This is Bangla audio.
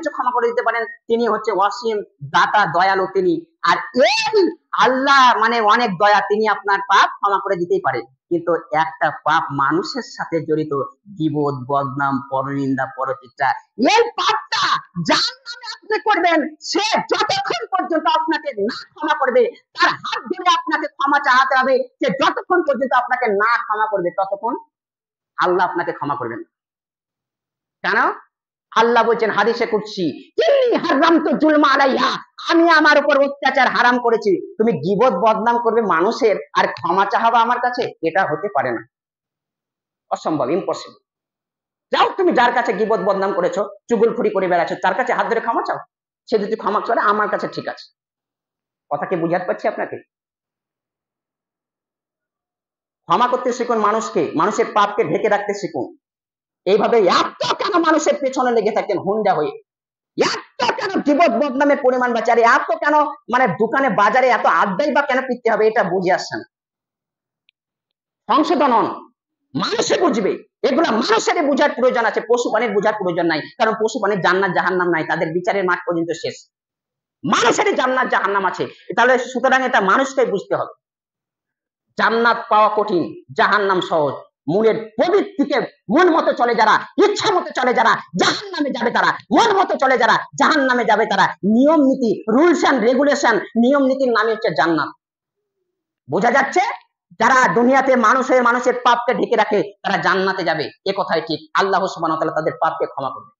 সবকিছু ক্ষমা করে দিতে পারেন। তিনি হচ্ছে অসীম দাতা, দয়ালু তিনি। আর এই আল্লাহ মানে অনেক দয়া, তিনি আপনার পাপ ক্ষমা করে দিতেই পারে। কিন্তু একটা পাপ মানুষের সাথে জড়িত, গীবত, বদনাম, পরনিন্দা, পরচর্চা, এই পাপটা যার নামে আপনি করবেন, সে যতক্ষণ পর্যন্ত আপনাকে না ক্ষমা করবে, তার হাত ধরে আপনাকে ক্ষমা চাহাতে হবে। সে যতক্ষণ পর্যন্ত আপনাকে না ক্ষমা করবে, ততক্ষণ আল্লাহ আপনাকে ক্ষমা করবেন। কেন? আল্লাহ বলছেন হাদিসে কুদসি, ইন্নী হারামতু যুলমা আলাইহা, আমি আমার উপর অত্যাচার হারাম করেছি। তুমি গীবত বদনাম করবে মানুষের আর ক্ষমা চাহাবা আমার কাছে? এটা হতে পারে না, অসম্ভব, ইম্পসিবল। যাও তুমি যার কাছে গীবত বদনাম করেছো, চুগলখড়ি করে বেড়াচ্ছ, তার কাছে হাত ধরে ক্ষমা চাও। সে যদি ক্ষমা করে আমার কাছে ঠিক আছে। কথা কি বুঝাতে পারছি আপনাকে? ক্ষমা করতে শিখুন মানুষকে, মানুষের পাপকে ঢেকে রাখতে শিখুন। এইভাবে এত কেন মানুষের পেছনে লেগে থাকেন হুন্ডা হয়ে? এত কেন গীবত বদনামের পরিমাণ বাড়ছে? আর এত কেন মানে দোকানে বাজারে এত আড্ডাই বা কেন পিটতে হবে? এটা বুঝে আসছেন। সংশোধন হন, মানুষে বুঝবে। এগুলো মানুষেরই বোঝার প্রয়োজন আছে, পশু প্রাণীর বোঝার প্রয়োজন নাই। কারণ পশু প্রাণীর জান্নাত জাহান্নাম নাই, তাদের বিচারের মাঠ পর্যন্ত শেষ। মানুষেরই জান্নাত জাহান্নাম আছে। তাহলে সুতরাং এটা মানুষকে বুঝতে হবে। জান্নাত পাওয়া কঠিন, জাহান্নাম সহজ। মনের প্রবৃত্তিকে মন মতো চলে যারা, ইচ্ছা মতো চলে যারা, জাহান্নামে যাবে তারা। মন মতো চলে যারা, জাহান্নামে যাবে তারা। নিয়ম নীতি, রুলস এন্ড রেগুলেশন, নিয়ম নীতির নামই হচ্ছে জান্নাত। বোঝা যাচ্ছে? যারা দুনিয়াতে মানুষের পাপকে ঢেকে রাখে, তারা জান্নাতে যাবে, এ কথাই ঠিক। আল্লাহ সুবহানাহু ওয়া তাআলা তাদের পাপকে ক্ষমা করবে।